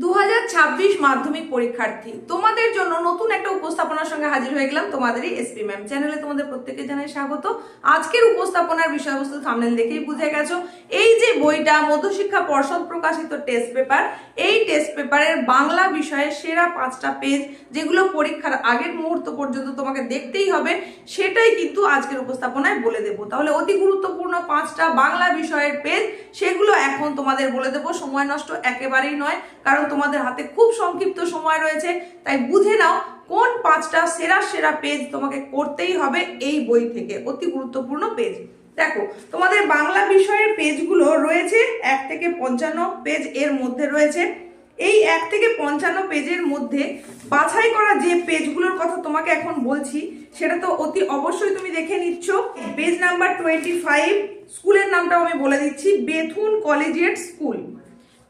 2026 মাধ্যমিক পরীক্ষার্থী তোমাদের জন্য নতুন একটা উপস্থাপনার সঙ্গে হাজির হয়ে গেলাম। তোমাদেরই এসপি ম্যাম চ্যানেলে তোমাদের প্রত্যেককে জানাই স্বাগত। আজকের উপস্থাপনার বিষয়বস্তু থাম্বনেল দেখেই বুঝে গেছো। এই যে বইটা মধ্যশিক্ষা পর্ষদ প্রকাশিত টেস্ট পেপার, এই টেস্ট পেপারের বাংলা বিষয়ের সেরা 5টা পেজ যেগুলো পরীক্ষার আগের মুহূর্ত পর্যন্ত তোমাকে দেখতেই হবে, সেটাই কিন্তু আজকের উপস্থাপনায় বলে দেবো। তাহলে অতি গুরুত্বপূর্ণ 5টা বাংলা বিষয়ের পেজ, সেগুলো এখন তোমাদের বলে দেবো। সময় নষ্ট একেবারেই নয়, কারণ তোমাদের হাতে খুব সংক্ষিপ্ত সময় রয়েছে। তাই বুঝে নাও কোন 5টা সেরা সেরা পেজ তোমাকে করতেই হবে এই বই থেকে, অতি গুরুত্বপূর্ণ পেজ। দেখো, তোমাদের বাংলা বিষয়ের পেজগুলো রয়েছে 1 থেকে 55 পেজ এর মধ্যে রয়েছে। এই 1 থেকে 55 পেজের মধ্যে বাছাই করা যে পেজগুলোর কথা তোমাকে এখন বলছি, সেটা তো অতি অবশ্যই তুমি দেখে নিচ্ছ। পেজ নাম্বার 25, স্কুলের নামটাও আমি বলে দিচ্ছি, Bethune collegiate school.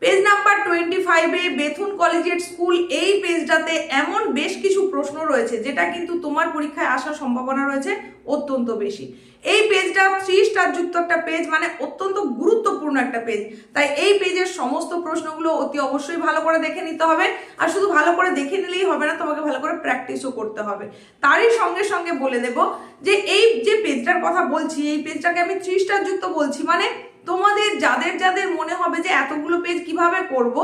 Page number 25-এ বেথুন কলেজিয়েট স্কুল, এই পেজটাতে এমন বেশ কিছু প্রশ্ন রয়েছে যেটা কিন্তু তোমার পরীক্ষায় আসার সম্ভাবনা রয়েছে অত্যন্ত বেশি। এই পেজটা 3 স্টার যুক্ত একটা পেজ, মানে অত্যন্ত গুরুত্বপূর্ণ একটা পেজ। তাই এই পেজের সমস্ত প্রশ্নগুলো অতি অবশ্যই ভালো করে দেখে নিতে হবে। আর শুধু ভালো করে দেখে নিলেই হবে না, তোমাকে ভালো করে প্র্যাকটিসও করতে হবে। তারই সঙ্গে সঙ্গে বলে দেব যে এই যে পেজটার কথা বলছি, এই পেজটাকে আমি 3 স্টার যুক্ত বলছি, মানে তোমাদের যাদের যাদের মনে হবে যে এতগুলো পেজ কিভাবে করব,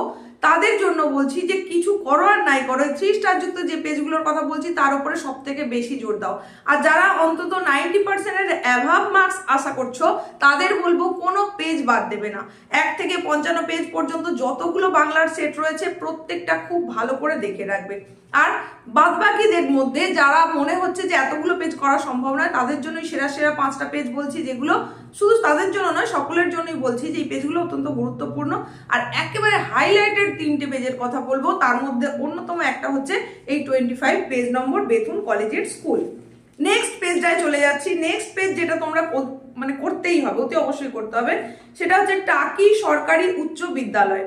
তাদের জন্য বলছি যে কিছু করো আর নাই করো, 3 স্টার যুক্ত যে পেজগুলোর কথা বলছি তার উপরে সব থেকে বেশি জোর দাও। আর যারা অন্তত 90% অ্যাভাব মার্কস আশা করছো, তাদের বলবো কোনো পেজ বাদ দেবে না। 1 থেকে 55 পেজ পর্যন্ত যতগুলো বাংলার সেট রয়েছে প্রত্যেকটা খুব ভালো করে দেখে রাখবে। আর বাদবাকিদের মধ্যে যারা মনে হচ্ছে যে এতগুলো পেজ করা সম্ভব নয়, তাদের জন্যই সেরা সেরা 5টা পেজ বলছি, যেগুলো শুধু তাদের জন্য নয় সকলের জন্যই বলছি যে এই পেজগুলো অত্যন্ত গুরুত্বপূর্ণ। আর একেবারে হাইলাইটেড 3টে পেজের কথা বলবো, তার মধ্যে অন্যতম একটা হচ্ছে এই 25 page number Bethune collegiate school. Next পেজটায় চলে যাচ্ছি। নেক্সট পেজ যেটা তোমরা মানে করতেই হবে, অতি অবশ্যই করতে হবে, সেটা হচ্ছে টাকি সরকারি উচ্চ বিদ্যালয়।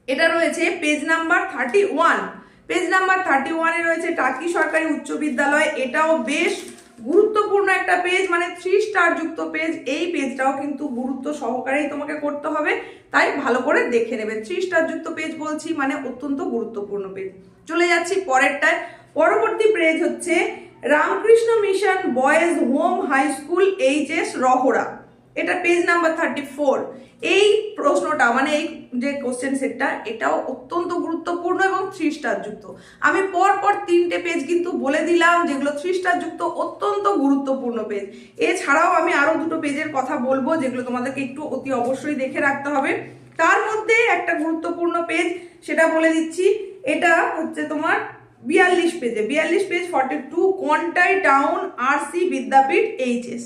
এটা রয়েছে পেজ নাম্বার 31। পেজ নাম্বার 31-এ রয়েছে টাকি সরকারি উচ্চ বিদ্যালয়। এটাও বেশ গুরুত্বপূর্ণ একটা পেজ, মানে 3 স্টার যুক্ত পেজ। এই পেজটাও কিন্তু গুরুত্ব সহকারেই তোমাকে করতে হবে, তাই ভালো করে দেখে নেবে। 3 স্টার যুক্ত পেজ বলছি মানে অত্যন্ত গুরুত্বপূর্ণ পেজ। চলে যাচ্ছি পরেরটায়। পরবর্তী পেজ হচ্ছে Ramakrishna Mission Boys Home High School HS Rahara. এটা পেজ নাম্বার 34। এই প্রশ্নটা মানে এই যে কোশ্চেন সেটটা, এটাও অত্যন্ত গুরুত্বপূর্ণ এবং 3 স্টার যুক্ত। আমি পরপর 3টে পেজ কিন্তু বলে দিলাম যেগুলো 3 স্টার যুক্ত, অত্যন্ত গুরুত্বপূর্ণ পেজ। এছাড়াও আমি আরো 2টো পেজের কথা বলবো যেগুলো তোমাদেরকে একটু অতি অবশ্যই দেখে রাখতে হবে। তার মধ্যে একটা গুরুত্বপূর্ণ পেজ, সেটা বলে দিচ্ছি, এটা হচ্ছে তোমার 42 পেজে, 42 পেজ 42, কন্টাই টাউন আরসি বিদ্যাপীঠ এইচএস।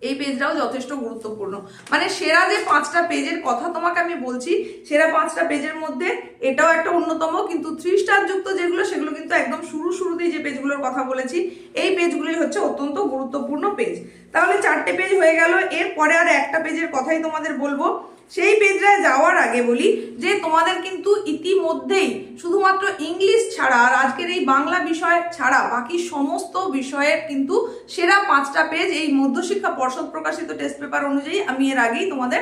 এই পেজটাও যথেষ্ট গুরুত্বপূর্ণ। মানে সেরা যে 5টা পেজের কথা তোমাকে আমি বলছি, সেরা 5টা পেজের মধ্যে এটাও একটা অন্যতম। কিন্তু 3 স্টার যুক্ত যেগুলো, সেগুলো কিন্তু একদম শুরুতেই যে পেজগুলোর কথা বলেছি, এই পেজগুলোই হচ্ছে অত্যন্ত গুরুত্বপূর্ণ পেজ। তাহলে 4টে পেজ হয়ে গেল। এরপরে আর একটা পেজের কথাই তোমাদের বলবো। সেই পেজটায় যাওয়ার আগে বলি যে তোমাদের কিন্তু ইতিমধ্যেই শুধুমাত্র ইংলিশ ছাড়া আর আজকের এই বাংলা বিষয় ছাড়া বাকি সমস্ত বিষয়ের কিন্তু সেরা 5টা পেজ এই মধ্যশিক্ষা পর্ষদ প্রকাশিত টেস্ট পেপার অনুযায়ী আমি এর আগেই তোমাদের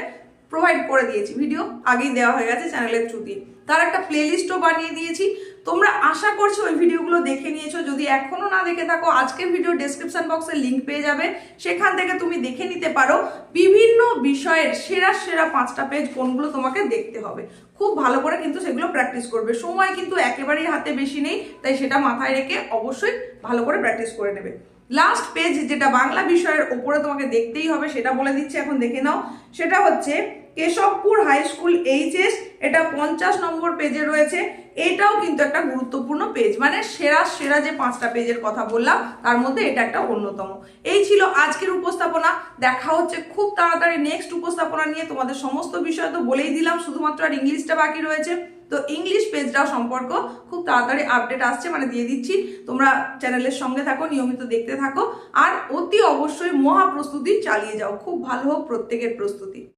প্রোভাইড করে দিয়েছি। ভিডিও আগেই দেওয়া হয়ে গেছে চ্যানেলের থ্রু দিয়ে। তার একটা প্লেলিস্টও বানিয়ে দিয়েছি। তোমরা আশা করছি ওই ভিডিওগুলো দেখে নিয়েছো। যদি এখনো না দেখে থাকো, আজকের ভিডিও ডেসক্রিপশন বক্সে লিঙ্ক পেয়ে যাবে, সেখান থেকে তুমি দেখে নিতে পারো বিভিন্ন বিষয়ের সেরা সেরা 5টা পেজ কোনগুলো তোমাকে দেখতে হবে। খুব ভালো করে কিন্তু সেগুলো প্র্যাকটিস করবে। সময় কিন্তু একেবারেই হাতে বেশি নেই, তাই সেটা মাথায় রেখে অবশ্যই ভালো করে প্র্যাকটিস করে নেবে। লাস্ট পেজ যেটা বাংলা বিষয়ের ওপরে তোমাকে দেখতেই হবে, সেটা বলে দিচ্ছি, এখন দেখে নাও। সেটা হচ্ছে কেশবপুর হাই স্কুল এইচএস। এটা 50 নম্বর পেজে রয়েছে। এটাও কিন্তু একটা গুরুত্বপূর্ণ পেজ, মানে সেরা সেরা যে 5টা পেজের কথা বললাম তার মধ্যে এটা একটা অন্যতম। এই ছিল আজকের উপস্থাপনা। দেখা হচ্ছে খুব তাড়াতাড়ি নেক্সট উপস্থাপনা নিয়ে। তোমাদের সমস্ত বিষয় তো বলেই দিলাম, শুধুমাত্র আর ইংলিশটা বাকি রয়েছে। তো ইংলিশ পেজটাও সম্পর্ক খুব তাড়াতাড়ি আপডেট আসছে, মানে দিয়ে দিচ্ছি। তোমরা চ্যানেলের সঙ্গে থাকো, নিয়মিত দেখতে থাকো, আর অতি অবশ্যই মহা প্রস্তুতি চালিয়ে যাও। খুব ভালো হোক প্রত্যেকের প্রস্তুতি।